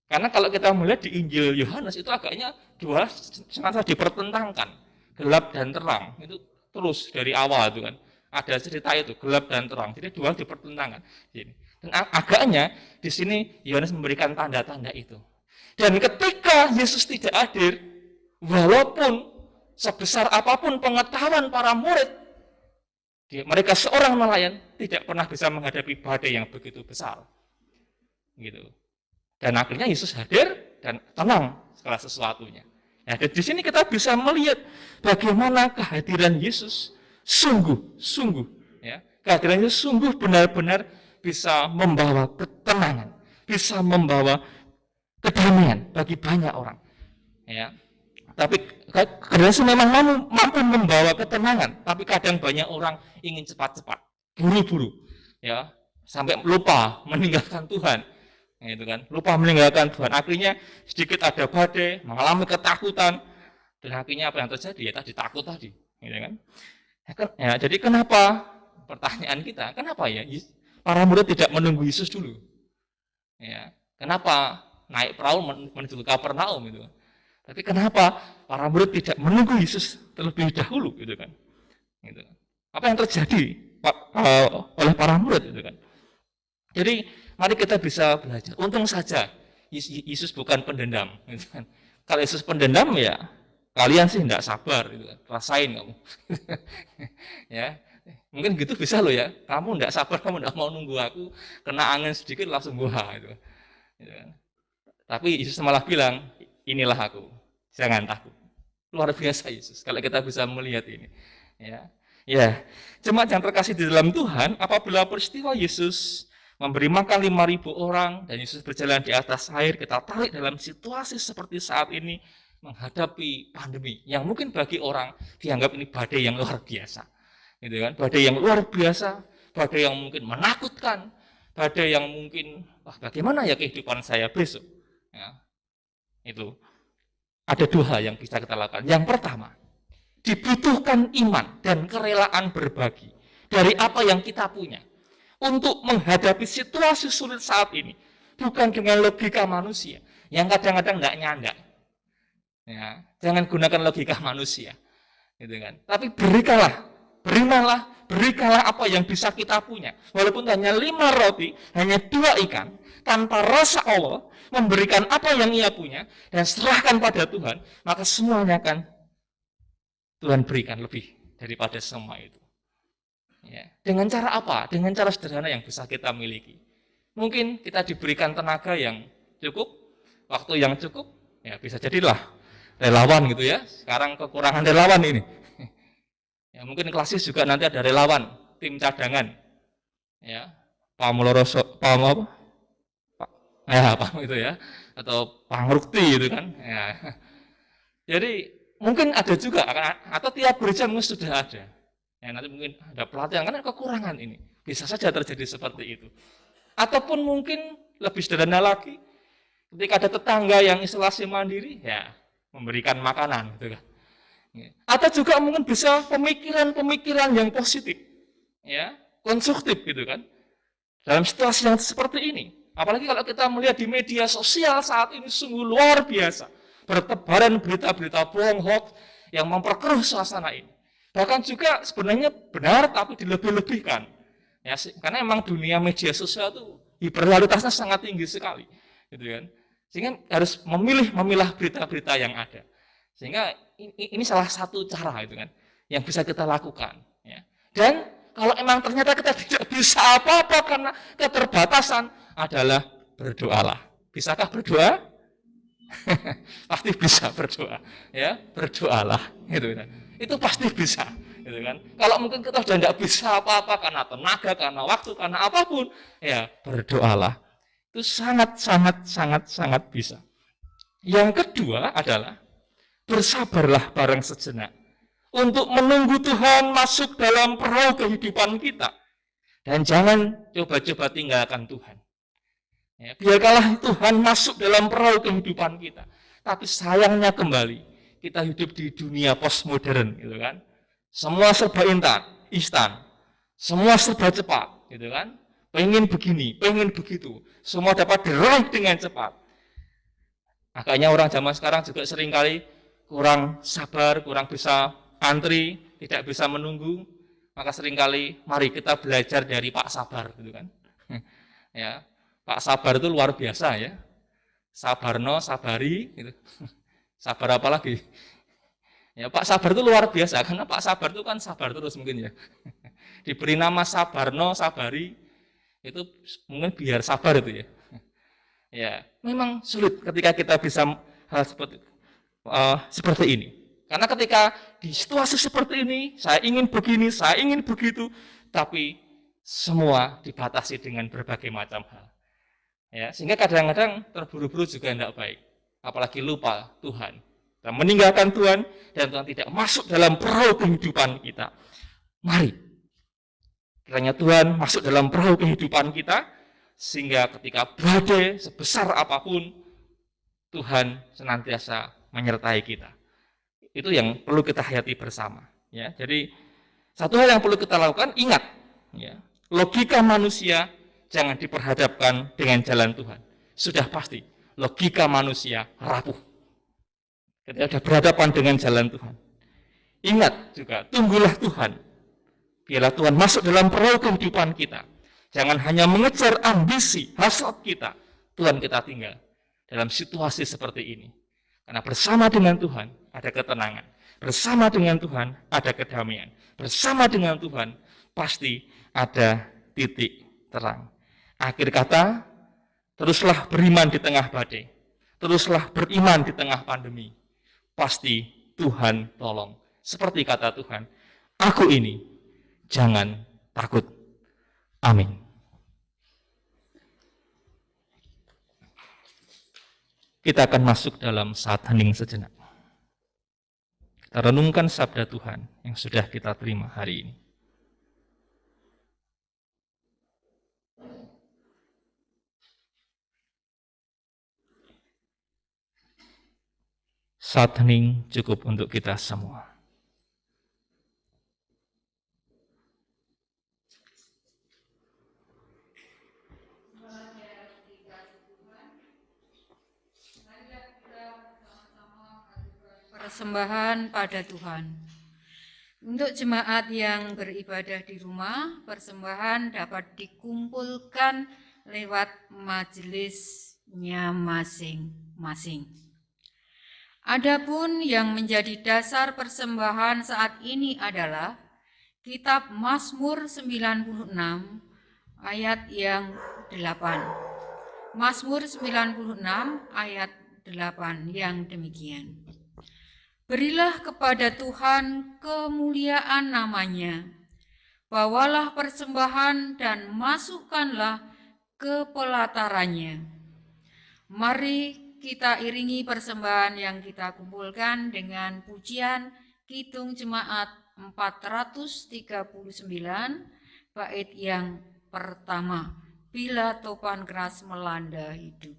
Speaker 4: Karena kalau kita melihat di Injil Yohanes itu agaknya dua semacam dipertentangkan, gelap dan terang. Itu terus dari awal itu kan. Ada cerita itu gelap dan terang. Jadi dua dipertentangkan. Dan agaknya di sini Yohanes memberikan tanda-tanda itu. Dan ketika Yesus tidak hadir, walaupun sebesar apapun pengetahuan para murid, mereka seorang nelayan tidak pernah bisa menghadapi badai yang begitu besar. Gitu. Dan akhirnya Yesus hadir dan tenang segala sesuatunya. Nah, di sini kita bisa melihat bagaimana kehadiran Yesus sungguh, ya, kehadiran Yesus sungguh benar-benar bisa membawa ketenangan, bisa membawa kedamaian bagi banyak orang. Ya, tapi kehadiran Yesus memang mampu membawa ketenangan, tapi kadang banyak orang ingin cepat-cepat, buru-buru, ya, sampai lupa meninggalkan Tuhan. Gitu kan, lupa meninggalkan Tuhan. Akhirnya sedikit ada badai, mengalami ketakutan, dan akhirnya apa yang terjadi? Ya tadi takut tadi, gitu kan. Ya, jadi kenapa? Pertanyaan kita, kenapa ya para murid tidak menunggu Yesus dulu? Ya, kenapa naik perahu menuju ke Kapernaum gitu? Tapi kenapa para murid tidak menunggu Yesus terlebih dahulu, gitu kan? Gitu. Apa yang terjadi oleh para murid, gitu kan? Jadi mari kita bisa belajar. Untung saja Yesus bukan pendendam. Gitu kan. Kalau Yesus pendendam ya kalian sih tidak sabar. Gitu kan. Rasain kamu. Ya, mungkin gitu bisa loh ya. Kamu tidak sabar, kamu tidak mau nunggu aku. Kena angin sedikit langsung gua. Gitu. Gitu kan. Tapi Yesus malah bilang, inilah aku. Jangan takut. Luar biasa Yesus. Kalau kita bisa melihat ini. Ya, jemaat yang terkasih di dalam Tuhan, apabila peristiwa Yesus memberi makan 5.000 orang, dan Yesus berjalan di atas air, kita tarik dalam situasi seperti saat ini, menghadapi pandemi, yang mungkin bagi orang dianggap ini badai yang luar biasa. Gitu kan? Badai yang luar biasa, badai yang mungkin menakutkan, badai yang mungkin, bagaimana ya kehidupan saya besok? Ya, itu. Ada dua hal yang bisa kita lakukan. Yang pertama, dibutuhkan iman dan kerelaan berbagi dari apa yang kita punya untuk menghadapi situasi sulit saat ini, bukan dengan logika manusia yang kadang-kadang nggak nyanda. Ya, jangan gunakan logika manusia, gitu kan. Tapi berikanlah apa yang bisa kita punya, walaupun hanya 5 roti, hanya 2 ikan, tanpa rasa Allah, memberikan apa yang ia punya dan serahkan pada Tuhan, maka semuanya akan Tuhan berikan lebih daripada semua itu. Ya. Dengan cara apa? Dengan cara sederhana yang bisa kita miliki. Mungkin kita diberikan tenaga yang cukup, waktu yang cukup, ya bisa jadilah relawan gitu ya. Sekarang kekurangan relawan ini. Ya, mungkin klasis juga nanti ada relawan, tim cadangan. Ya, itu ya, atau pangrukti gitu kan. Ya. Jadi mungkin ada juga, atau tiap gereja mungkin sudah ada. Ya, nanti mungkin ada pelatihan, karena kekurangan ini. Bisa saja terjadi seperti itu. Ataupun mungkin lebih sederhana lagi, ketika ada tetangga yang isolasi mandiri, ya memberikan makanan. Gitu kan. Atau juga mungkin bisa pemikiran-pemikiran yang positif, ya konstruktif gitu kan. Dalam situasi yang seperti ini. Apalagi kalau kita melihat di media sosial saat ini sungguh luar biasa. Bertebaran berita-berita bohong, hoax yang memperkeruh suasana ini. Bahkan juga sebenarnya benar tapi dilebih-lebihkan. Ya, karena memang dunia media sosial itu hiperrealitasnya sangat tinggi sekali, gitu kan. Sehingga harus memilah berita-berita yang ada. Sehingga ini salah satu cara itu kan yang bisa kita lakukan. Ya. Dan kalau emang ternyata kita tidak bisa apa-apa karena keterbatasan, adalah berdoalah. Bisakah berdoa? Pasti bisa berdoa, ya berdoalah, gitu kan. Itu pasti bisa, gitu kan. Kalau mungkin kita sudah tidak bisa apa-apa karena tenaga, karena waktu, karena apapun, ya berdoalah. Itu sangat bisa. Yang kedua adalah bersabarlah bareng sejenak untuk menunggu Tuhan masuk dalam perahu kehidupan kita. Dan jangan coba-coba tinggalkan Tuhan. Ya, biarkanlah Tuhan masuk dalam perahu kehidupan kita. Tapi sayangnya kembali, kita hidup di dunia postmodern, gitu kan. Semua serba instan, semua serba cepat, gitu kan. Pengen begini, pengen begitu, semua dapat diraih dengan cepat. Makanya orang zaman sekarang juga seringkali kurang sabar, kurang bisa antri, tidak bisa menunggu. Maka seringkali mari kita belajar dari Pak Sabar, gitu kan. Ya, Pak Sabar itu luar biasa ya. Sabarno, sabari, gitu. Sabar apa lagi? Ya, Pak Sabar itu luar biasa karena Pak Sabar itu kan sabar terus mungkin ya. Diberi nama Sabarno, sabari itu mungkin biar sabar itu ya. Ya, memang sulit ketika kita bisa hal seperti ini. Karena ketika di situasi seperti ini, saya ingin begini, saya ingin begitu, tapi semua dibatasi dengan berbagai macam hal. Ya, sehingga kadang-kadang terburu-buru juga tidak baik. Apalagi lupa Tuhan. Kita meninggalkan Tuhan dan Tuhan tidak masuk dalam perahu kehidupan kita. Mari, kiranya Tuhan masuk dalam perahu kehidupan kita, sehingga ketika badai sebesar apapun, Tuhan senantiasa menyertai kita. Itu yang perlu kita hayati bersama. Ya, jadi satu hal yang perlu kita lakukan, ingat, ya, logika manusia jangan diperhadapkan dengan jalan Tuhan. Sudah pasti, logika manusia rapuh ketika sudah berhadapan dengan jalan Tuhan. Ingat juga, tunggulah Tuhan. Biarlah Tuhan masuk dalam perahu kehidupan kita. Jangan hanya mengejar ambisi, hasrat kita. Tuhan kita tinggal dalam situasi seperti ini. Karena bersama dengan Tuhan ada ketenangan. Bersama dengan Tuhan ada kedamaian. Bersama dengan Tuhan pasti ada titik terang. Akhir kata, teruslah beriman di tengah badai. Teruslah beriman di tengah pandemi. Pasti Tuhan tolong. Seperti kata Tuhan, aku ini, jangan takut. Amin. Kita akan masuk dalam saat hening sejenak. Kita renungkan sabda Tuhan yang sudah kita terima hari ini. Saat hening cukup untuk kita semua.
Speaker 7: Persembahan pada Tuhan. Untuk jemaat yang beribadah di rumah, persembahan dapat dikumpulkan lewat majelisnya masing-masing. Adapun yang menjadi dasar persembahan saat ini adalah kitab Mazmur 96 ayat yang 8. Mazmur 96 ayat 8 yang demikian. Berilah kepada Tuhan kemuliaan namanya, bawalah persembahan dan masukkanlah ke pelatarannya. Mari kita iringi persembahan yang kita kumpulkan dengan pujian Kidung Jemaat 439, bait yang pertama, bila topan keras melanda hidup.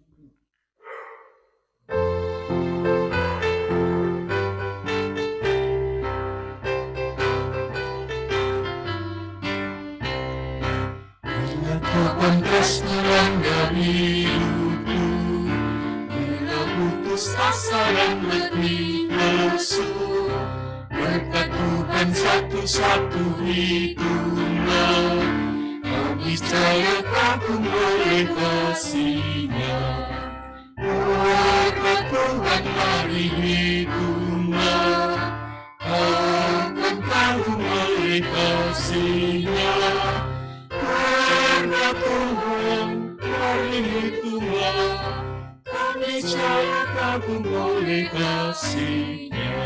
Speaker 8: Topan keras melanda hidupku, bila putus asa dan letih lesu, berkat Tuhan satu-satu hitunglah, kau niscaya kagum oleh kasih-Nya. Berkat Tuhan mari hitunglah, kau akan kagum oleh kasih-Nya. Karena Tuhan mari hitunglah, kau niscaya kagum oleh kasih-Nya.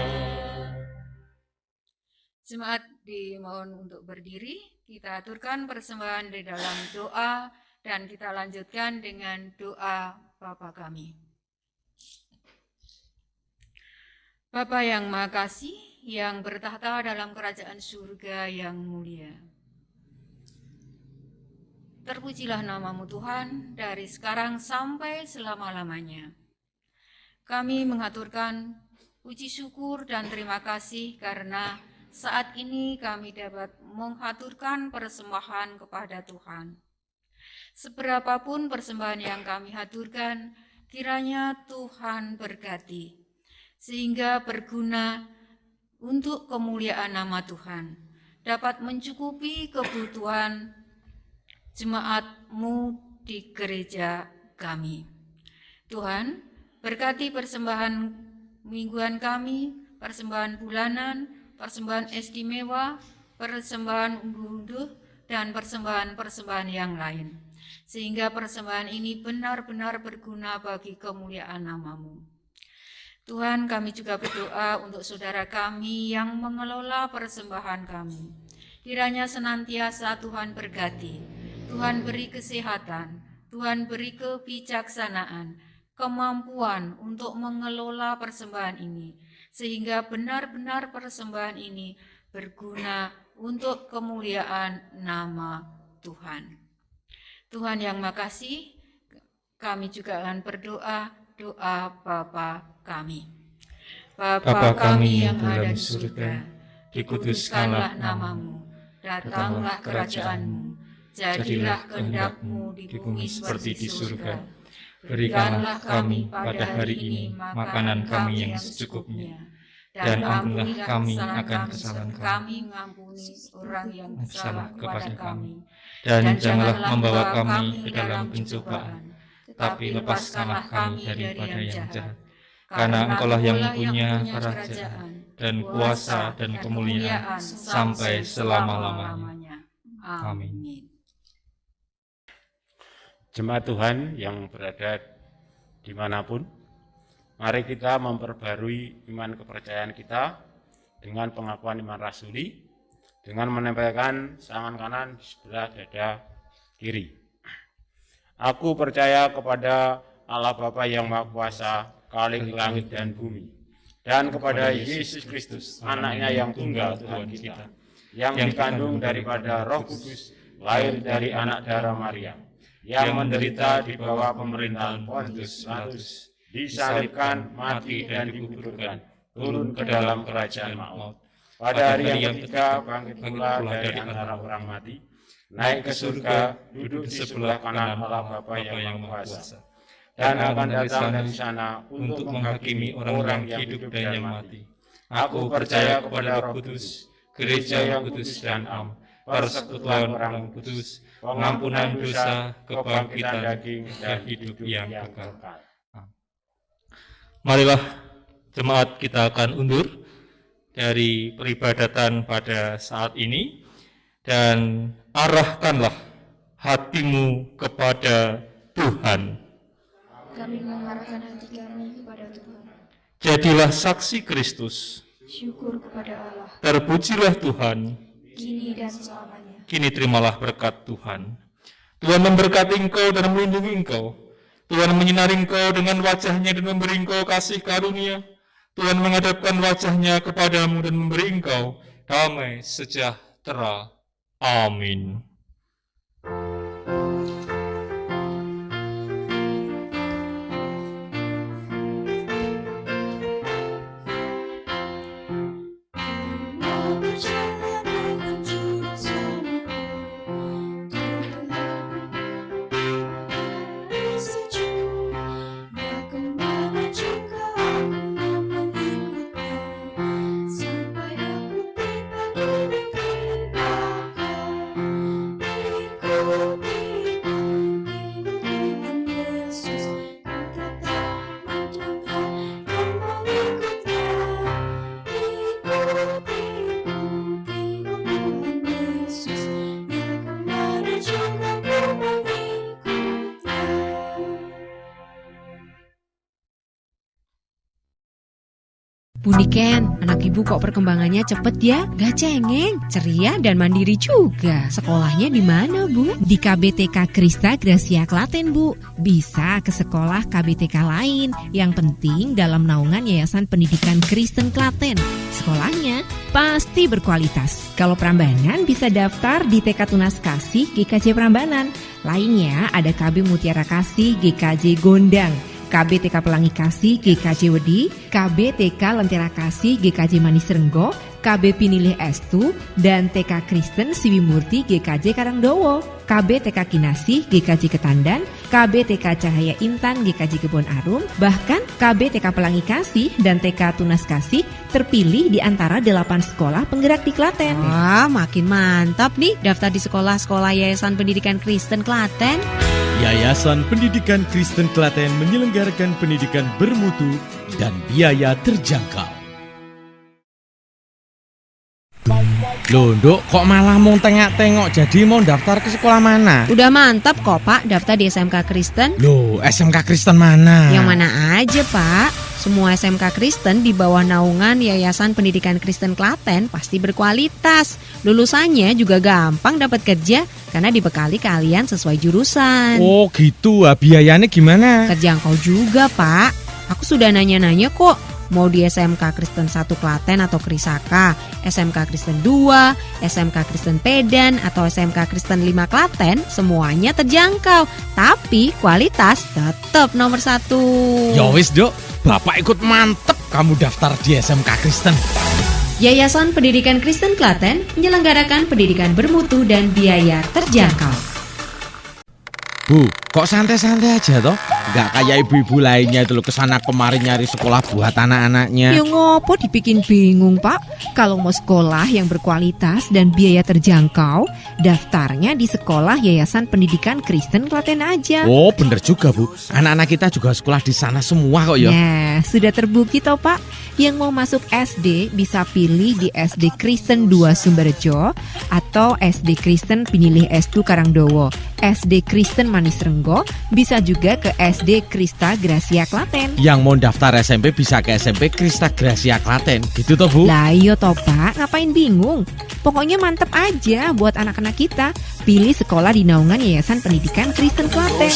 Speaker 7: Jemaat dimohon untuk berdiri, kita aturkan persembahan di dalam doa dan kita lanjutkan dengan doa Bapa kami. Bapa yang Maha Kasih, yang bertahta dalam kerajaan surga yang mulia. Terpujilah namamu Tuhan dari sekarang sampai selama-lamanya. Kami mengaturkan puji syukur dan terima kasih karena saat ini kami dapat menghaturkan persembahan kepada Tuhan. Seberapapun persembahan yang kami haturkan, kiranya Tuhan berkati, sehingga berguna untuk kemuliaan nama Tuhan, dapat mencukupi kebutuhan jemaat-Mu di gereja kami. Tuhan, berkati persembahan mingguan kami, persembahan bulanan, persembahan istimewa, persembahan unduh-unduh, dan persembahan-persembahan yang lain, sehingga persembahan ini benar-benar berguna bagi kemuliaan nama-Mu. Tuhan, kami juga berdoa untuk saudara kami yang mengelola persembahan kami. Kiranya senantiasa Tuhan berkati, Tuhan beri kesehatan, Tuhan beri kebijaksanaan, kemampuan untuk mengelola persembahan ini, sehingga benar-benar persembahan ini berguna untuk kemuliaan nama Tuhan. Tuhan yang makasih, kami juga akan berdoa doa Bapa kami. Bapa kami yang ada di surga, dikuduskanlah namamu, datanglah kerajaan-Mu, jadilah kehendak-Mu di bumi seperti di surga. Berikanlah kami pada hari ini makanan kami yang secukupnya, dan ampunilah kami akan kesalahan kami, mengampuni orang yang bersalah kepada kami. Dan janganlah membawa kami ke dalam pencobaan, tetapi lepaskanlah kami daripada yang jahat. Karena Engkaulah yang punya kerajaan, dan kuasa, dan kemuliaan, sampai selama-lamanya. Amin.
Speaker 9: Jemaat Tuhan yang berada dimanapun, mari kita memperbarui iman kepercayaan kita dengan pengakuan iman rasuli, dengan menempelkan tangan kanan di sebelah dada kiri. Aku percaya kepada Allah Bapa yang Maha Kuasa, Khalik langit dan bumi, dan kepada Yesus Kristus, anaknya yang tunggal Tuhan kita, yang dikandung daripada Roh Kudus, lahir dari anak darah Maria, yang menderita di bawah pemerintahan Pontius Pilatus, disalibkan, mati, dan dikuburkan, turun ke dalam kerajaan maut. Pada hari yang ketiga bangkit pula dari antara orang mati, naik ke surga, duduk di sebelah kanan Allah Bapa yang Maha Kuasa, dan akan datang dari sana untuk menghakimi orang yang hidup dan yang mati. Aku percaya kepada Roh Kudus, gereja yang kudus dan am, persekutuan orang kudus, pengampunan dosa, kebangkitan daging, dan hidup yang kekal.
Speaker 4: Marilah jemaat kita akan undur dari peribadatan pada saat ini, dan arahkanlah hatimu kepada Tuhan.
Speaker 5: Kami mengarahkan hati kami kepada Tuhan.
Speaker 4: Jadilah saksi Kristus.
Speaker 5: Syukur kepada Allah,
Speaker 4: Terpujilah Tuhan.
Speaker 5: kini dan selamanya.
Speaker 4: Kini terimalah berkat Tuhan. Tuhan memberkati engkau dan melindungi engkau. Tuhan menyinari engkau dengan wajah-Nya dan memberi engkau kasih karunia. Tuhan menghadapkan wajah-Nya kepadamu dan memberi engkau damai sejahtera. Amin.
Speaker 5: Sampai aku tiba di negeri bakal
Speaker 2: Budi Ken, anak ibu kok perkembangannya cepet ya? Gak cengeng, ceria dan mandiri juga. Sekolahnya di mana, Bu? Di KBTK Krista Gracia Klaten, Bu. Bisa ke sekolah KBTK lain. Yang penting dalam naungan Yayasan Pendidikan Kristen Klaten. Sekolahnya pasti berkualitas. Kalau Prambanan bisa daftar di TK Tunas Kasih GKJ Prambanan. Lainnya ada KB Mutiara Kasih GKJ Gondang, KBTK Pelangi Kasih GKJ Wedi, KBTK Lentera Kasih GKJ Manis Renggo, KB Pinilih Estu, dan TK Kristen Siwimurti GKJ Karangdowo, KBTK Kinasih GKJ Ketandan, KBTK Cahaya Intan GKJ Kebon Arum, bahkan KBTK Pelangi Kasih dan TK Tunas Kasih terpilih di antara 8 sekolah penggerak di Klaten. Wah, makin mantap nih daftar di sekolah-sekolah Yayasan Pendidikan Kristen Klaten.
Speaker 1: Yayasan Pendidikan Kristen Klaten menyelenggarakan pendidikan bermutu dan biaya terjangkau. Loh, Nduk, kok malah mau tengok-tengok jadi mau daftar ke sekolah mana?
Speaker 2: Udah mantap kok, Pak, daftar di SMK Kristen.
Speaker 1: Loh, SMK Kristen mana?
Speaker 2: Yang mana aja, Pak? Semua SMK Kristen di bawah naungan Yayasan Pendidikan Kristen Klaten pasti berkualitas. Lulusannya juga gampang dapat kerja karena dibekali kalian sesuai jurusan.
Speaker 1: Oh gitu, biayanya gimana?
Speaker 2: Terjangkau juga, Pak. Aku sudah nanya-nanya kok. Mau di SMK Kristen 1 Klaten atau Krisaka, SMK Kristen 2, SMK Kristen Pedan, atau SMK Kristen 5 Klaten, semuanya terjangkau. Tapi kualitas tetap nomor 1.
Speaker 1: Ya wis, Dok. Bapak ikut mantep kamu daftar di SMK Kristen.
Speaker 2: Yayasan Pendidikan Kristen Klaten menyelenggarakan pendidikan bermutu dan biaya terjangkau.
Speaker 1: Bu, kok santai-santai aja toh? Gak kayak ibu-ibu lainnya itu loh kesana kemari nyari sekolah buat anak-anaknya.
Speaker 2: Ya ngopo dibikin bingung, Pak? Kalau mau sekolah yang berkualitas dan biaya terjangkau, daftarnya di sekolah Yayasan Pendidikan Kristen Klaten aja.
Speaker 1: Oh, bener juga, Bu. Anak-anak kita juga sekolah di sana semua kok ya.
Speaker 2: Nah, sudah terbukti toh, Pak. Yang mau masuk SD bisa pilih di SD Kristen 2 Sumberjo atau SD Kristen Pinilih Estu Karangdowo, SD Kristen Manis Renggo, bisa juga ke SD Krista Gracia Klaten.
Speaker 1: Yang mau daftar SMP bisa ke SMP Krista Gracia Klaten, gitu toh, Bu?
Speaker 2: Lah iya toh, Pak, ngapain bingung? Pokoknya mantep aja buat anak-anak kita. Pilih sekolah di naungan Yayasan Pendidikan Kristen Klaten.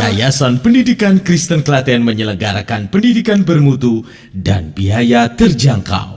Speaker 1: Yayasan Pendidikan Kristen Klaten menyelenggarakan pendidikan bermutu dan biaya terjangkau.